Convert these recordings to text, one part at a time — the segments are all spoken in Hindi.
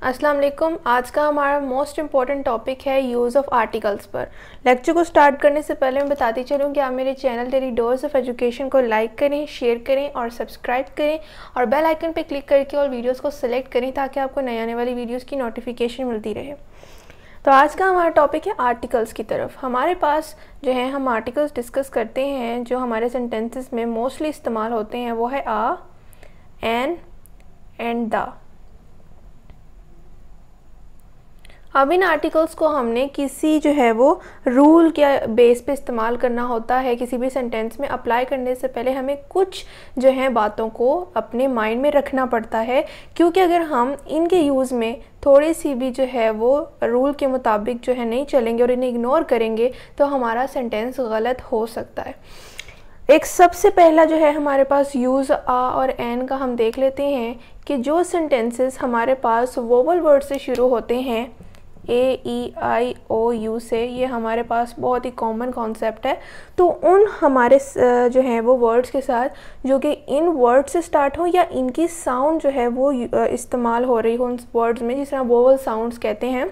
अस्सलाम वालेकुम। आज का हमारा मोस्ट इम्पॉर्टेंट टॉपिक है यूज़ ऑफ़ आर्टिकल्स पर। लेक्चर को स्टार्ट करने से पहले मैं बताती चलूँ कि आप मेरे channel daily dose of education को लाइक करें, शेयर करें और सब्सक्राइब करें और बेल आइकन पे क्लिक करके और वीडियोस को सिलेक्ट करें ताकि आपको नई आने वाली वीडियोस की नोटिफिकेशन मिलती रहे। तो आज का हमारा टॉपिक है आर्टिकल्स की तरफ। हमारे पास जो है हम आर्टिकल्स डिस्कस करते हैं जो हमारे सेंटेंसेस में मोस्टली इस्तेमाल होते हैं, वो है आ, एन एंड द। अब इन आर्टिकल्स को हमने किसी जो है वो रूल के बेस पे इस्तेमाल करना होता है। किसी भी सेंटेंस में अप्लाई करने से पहले हमें कुछ जो है बातों को अपने माइंड में रखना पड़ता है, क्योंकि अगर हम इनके यूज़ में थोड़ी सी भी जो है वो रूल के मुताबिक जो है नहीं चलेंगे और इन्हें इग्नोर करेंगे तो हमारा सेंटेंस गलत हो सकता है। एक सबसे पहला जो है हमारे पास यूज़ आ और एन का हम देख लेते हैं कि जो सेंटेंसेस हमारे पास वोवल वर्ड से शुरू होते हैं, ए ई आई ओ यू से, ये हमारे पास बहुत ही कॉमन कॉन्सेप्ट है। तो उन हमारे जो है वो वर्ड्स के साथ जो कि इन वर्ड से स्टार्ट हो या इनकी साउंड जो है वो इस्तेमाल हो रही हो उन वर्ड्स में, जिस तरह वोवल साउंड्स कहते हैं,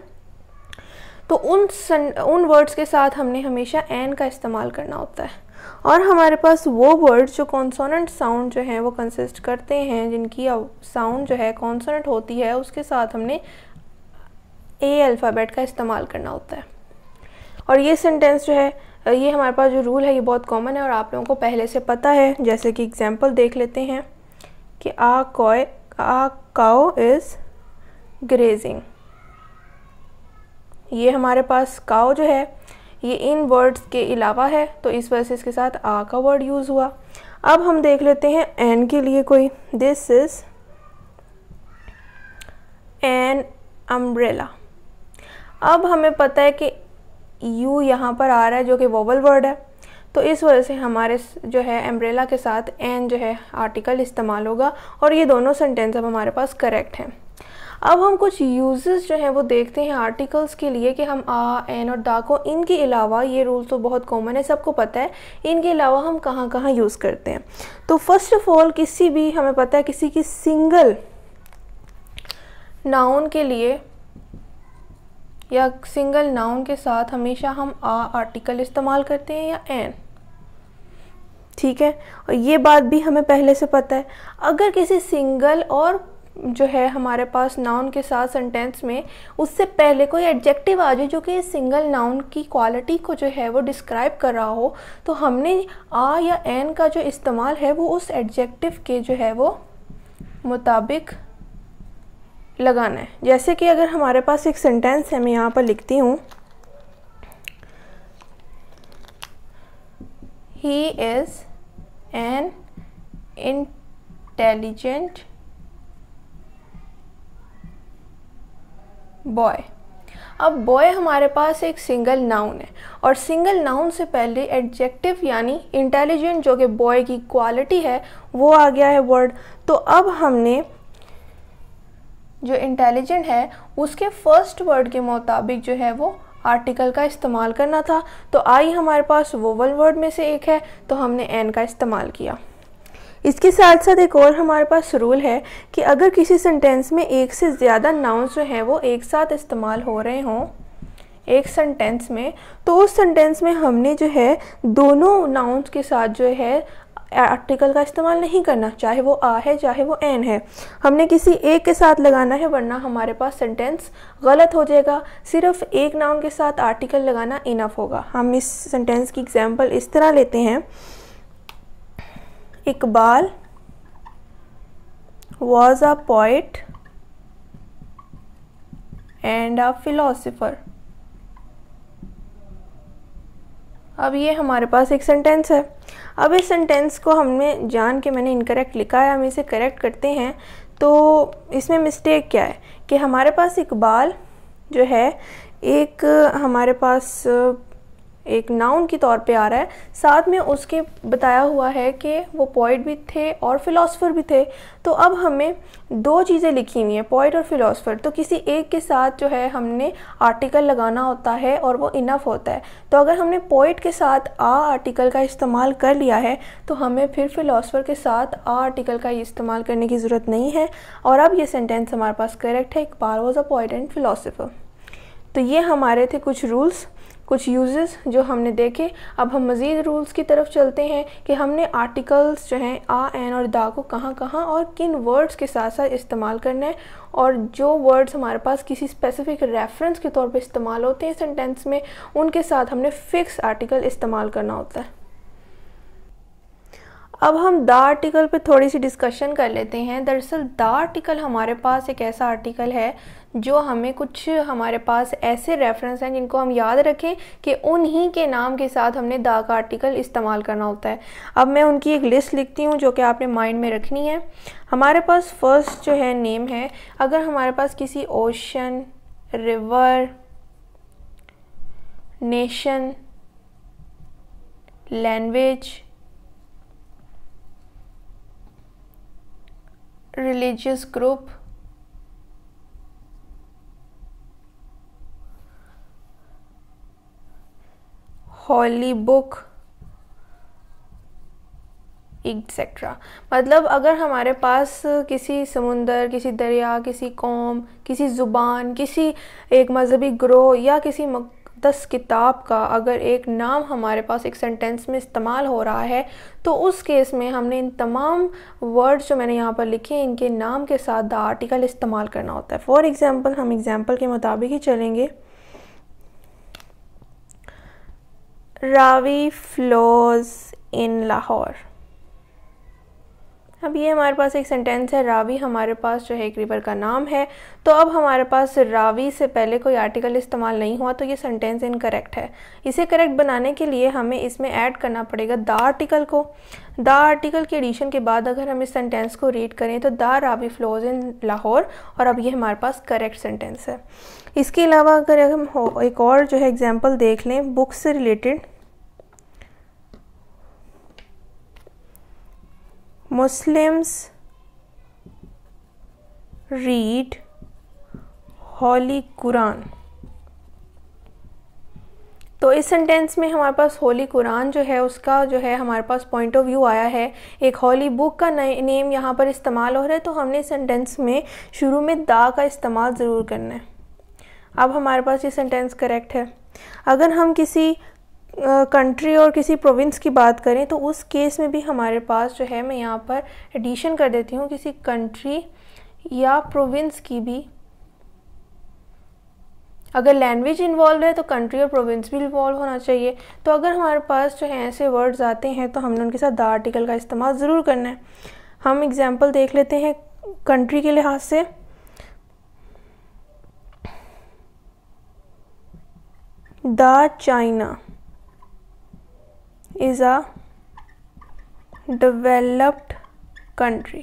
तो उन वर्ड्स के साथ हमने हमेशा एन का इस्तेमाल करना होता है। और हमारे पास वो वर्ड्स जो कॉन्सोनेंट साउंड जो है वो कंसिस्ट करते हैं, जिनकी साउंड जो है कॉन्सोनेंट होती है, उसके साथ हमने ए अल्फ़ाबेट का इस्तेमाल करना होता है। और ये सेंटेंस जो है, ये हमारे पास जो रूल है ये बहुत कॉमन है और आप लोगों को पहले से पता है। जैसे कि एग्जांपल देख लेते हैं कि आ काउ इज़ ग्रेजिंग। ये हमारे पास काउ जो है ये इन वर्ड्स के अलावा है, तो इस वजह से इसके साथ आ का वर्ड यूज़ हुआ। अब हम देख लेते हैं एन के लिए कोई, दिस इज़ एन अम्ब्रेला। अब हमें पता है कि यू यहाँ पर आ रहा है जो कि वोवल वर्ड है, तो इस वजह से हमारे जो है अम्ब्रेला के साथ एन जो है आर्टिकल इस्तेमाल होगा और ये दोनों सेंटेंस अब हमारे पास करेक्ट हैं। अब हम कुछ यूजेस जो हैं वो देखते हैं आर्टिकल्स के लिए कि हम आ, एन और दा को इनके अलावा, ये रूल तो बहुत कॉमन है, सबको पता है, इनके अलावा हम कहाँ कहाँ यूज़ करते हैं। तो फर्स्ट ऑफ ऑल किसी भी, हमें पता है किसी की सिंगल नाउन के लिए या सिंगल नाउन के साथ हमेशा हम आ आर्टिकल इस्तेमाल करते हैं या एन, ठीक है। और ये बात भी हमें पहले से पता है। अगर किसी सिंगल और जो है हमारे पास नाउन के साथ सेंटेंस में उससे पहले कोई एडजेक्टिव आ जाए जो कि सिंगल नाउन की क्वालिटी को जो है वो डिस्क्राइब कर रहा हो, तो हमने आ या एन का जो इस्तेमाल है वो उस एडजेक्टिव के जो है वो मुताबिक लगाना है। जैसे कि अगर हमारे पास एक सेंटेंस है, मैं यहाँ पर लिखती हूँ, he is an intelligent boy. अब बॉय हमारे पास एक सिंगल नाउन है और सिंगल नाउन से पहले एडजेक्टिव यानी इंटेलिजेंट जो कि बॉय की क्वालिटी है वो आ गया है वर्ड। तो अब हमने जो इंटेलिजेंट है उसके फर्स्ट वर्ड के मुताबिक जो है वो आर्टिकल का इस्तेमाल करना था। तो आई हमारे पास वोवल वर्ड में से एक है, तो हमने एन का इस्तेमाल किया। इसके साथ साथ एक और हमारे पास रूल है कि अगर किसी सेंटेंस में एक से ज़्यादा नाउन्स जो हैं वो एक साथ इस्तेमाल हो रहे हों एक सेंटेंस में, तो उस सेंटेंस में हमने जो है दोनों नाउन्स के साथ जो है आर्टिकल का इस्तेमाल नहीं करना, चाहे वो आ है चाहे वो एन है। हमने किसी एक के साथ लगाना है, वरना हमारे पास सेंटेंस गलत हो जाएगा। सिर्फ एक नाउन के साथ आर्टिकल लगाना इनफ होगा। हम इस सेंटेंस की एग्जांपल इस तरह लेते हैं, Iqbal was a poet and a philosopher। अब ये हमारे पास एक सेंटेंस है। अब इस सेंटेंस को हमने जान के मैंने इनकरेक्ट लिखा है, हम इसे करेक्ट करते हैं। तो इसमें मिस्टेक क्या है कि हमारे पास इकबाल जो है एक हमारे पास एक नाउन के तौर पे आ रहा है, साथ में उसके बताया हुआ है कि वो पोइट भी थे और फिलोसोफर भी थे। तो अब हमें दो चीज़ें लिखी हुई हैं, पोइट और फिलोसोफर, तो किसी एक के साथ जो है हमने आर्टिकल लगाना होता है और वो इनफ होता है। तो अगर हमने पोइट के साथ आ आर्टिकल का इस्तेमाल कर लिया है तो हमें फिर फिलोसोफर के साथ आ आर्टिकल का इस्तेमाल करने की ज़रूरत नहीं है। और अब ये सेंटेंस हमारे पास करेक्ट है, Iqbal was a poet and philosopher. तो ये हमारे थे कुछ रूल्स, कुछ यूजेस जो हमने देखे। अब हम मज़ीद रूल्स की तरफ चलते हैं कि हमने आर्टिकल्स जो हैं आ, एन और दा को कहाँ कहाँ और किन वर्ड्स के साथ साथ इस्तेमाल करना है, और जो वर्ड्स हमारे पास किसी स्पेसिफिक रेफरेंस के तौर पे इस्तेमाल होते हैं सेंटेंस में, उनके साथ हमने फ़िक्स आर्टिकल इस्तेमाल करना होता है। अब हम द आर्टिकल पे थोड़ी सी डिस्कशन कर लेते हैं। दरअसल द आर्टिकल हमारे पास एक ऐसा आर्टिकल है जो हमें कुछ, हमारे पास ऐसे रेफरेंस हैं जिनको हम याद रखें कि उन्हीं के नाम के साथ हमने द का आर्टिकल इस्तेमाल करना होता है। अब मैं उनकी एक लिस्ट लिखती हूँ जो कि आपने माइंड में रखनी है। हमारे पास फर्स्ट जो है नेम है। अगर हमारे पास किसी ocean, river, nation, language, religious group, holy book, etcetera, मतलब अगर हमारे पास किसी समुंदर, किसी दरिया, किसी कौम, किसी ज़ुबान, किसी एक मज़हबी ग्रोह या किसी मुक़द्दस किताब का अगर एक नाम हमारे पास एक सेंटेंस में इस्तेमाल हो रहा है तो उस केस में हमने इन तमाम वर्ड्स जो मैंने यहाँ पर लिखे हैं इनके नाम के साथ द आर्टिकल इस्तेमाल करना होता है। फॉर एग्ज़ाम्पल, हम एग्ज़ाम्पल के मुताबिक ही चलेंगे। Ravi flows in Lahore. अब ये हमारे पास एक सेंटेंस है, रावी हमारे पास जो है एक रिवर का नाम है। तो अब हमारे पास रावी से पहले कोई आर्टिकल इस्तेमाल नहीं हुआ तो ये सेंटेंस इनकरेक्ट है। इसे करेक्ट बनाने के लिए हमें इसमें ऐड करना पड़ेगा द आर्टिकल को। द आर्टिकल के एडिशन के बाद अगर हम इस सेंटेंस को रीड करें तो the Ravi flows in Lahore, और अब ये हमारे पास करेक्ट सेंटेंस है। इसके अलावा अगर हम एक और जो है एग्जाम्पल देख लें बुक से related, Muslims read Holy Quran। तो इस सेंटेंस में हमारे पास होली कुरान जो है उसका जो है हमारे पास पॉइंट ऑफ व्यू आया है। एक हॉली बुक का नेम यहाँ पर इस्तेमाल हो रहा है तो हमने सेंटेंस में शुरू में दा का इस्तेमाल ज़रूर करना है। अब हमारे पास ये सेंटेंस करेक्ट है। अगर हम किसी कंट्री और किसी प्रोविंस की बात करें तो उस केस में भी हमारे पास जो है, मैं यहाँ पर एडिशन कर देती हूँ, किसी कंट्री या प्रोविंस की भी अगर लैंग्वेज इन्वॉल्व है तो कंट्री और प्रोविंस भी इन्वॉल्व होना चाहिए। तो अगर हमारे पास जो है ऐसे वर्ड्स आते हैं तो हमने उनके साथ द आर्टिकल का इस्तेमाल ज़रूर करना है। हम एग्जांपल देख लेते हैं कंट्री के लिहाज से। The China is a developed country।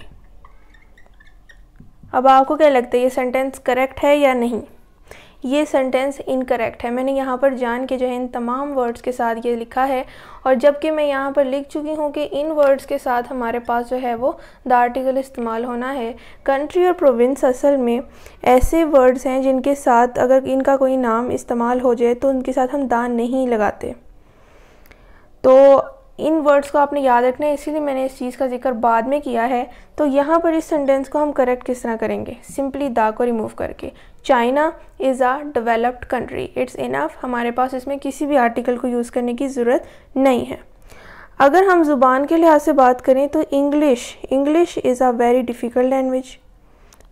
अब आपको क्या लगता है ये सेंटेंस करेक्ट है या नहीं? ये सेंटेंस इनकरेक्ट है। मैंने यहाँ पर जान के जो है इन तमाम वर्ड्स के साथ ये लिखा है, और जबकि मैं यहाँ पर लिख चुकी हूँ कि इन वर्ड्स के साथ हमारे पास जो है वो द आर्टिकल इस्तेमाल होना है। कंट्री और प्रोविंस असल में ऐसे वर्ड्स हैं जिनके साथ अगर इनका कोई नाम इस्तेमाल हो जाए तो उनके साथ हम द नहीं लगाते। तो इन वर्ड्स को आपने याद रखना है, इसीलिए मैंने इस चीज़ का जिक्र बाद में किया है। तो यहाँ पर इस सेंटेंस को हम करेक्ट किस तरह करेंगे? सिंपली द को रिमूव करके। China is a developed country, it's enough. हमारे पास इसमें किसी भी आर्टिकल को यूज़ करने की ज़रूरत नहीं है। अगर हम ज़ुबान के लिहाज से बात करें तो English is a very difficult language.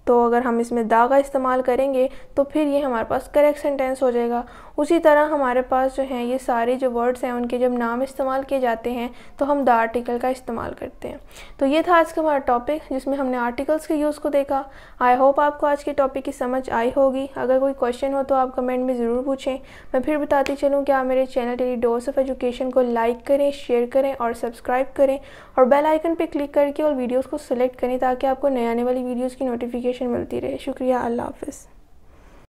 तो अगर हम इसमें दा का इस्तेमाल करेंगे तो फिर ये हमारे पास करेक्ट सेंटेंस हो जाएगा। उसी तरह हमारे पास जो हैं ये सारे जो वर्ड्स हैं उनके जब नाम इस्तेमाल किए जाते हैं तो हम द आर्टिकल का इस्तेमाल करते हैं। तो ये था आज का हमारा टॉपिक जिसमें हमने आर्टिकल्स के यूज़ को देखा। आई होप आपको आज के टॉपिक की समझ आई होगी। अगर कोई क्वेश्चन हो तो आप कमेंट में ज़रूर पूछें। मैं फिर बताती चलूँ कि आप मेरे channel daily dose of education को लाइक करें, शेयर करें और सब्सक्राइब करें, और बेल आइकन पर क्लिक करके और वीडियोज़ को सिलेक्ट करें ताकि आपको नए आने वाली वीडियोज़ की नोटिफिकेशन मिलती रहे। शुक्रिया। अल्लाह हाफ़िज़।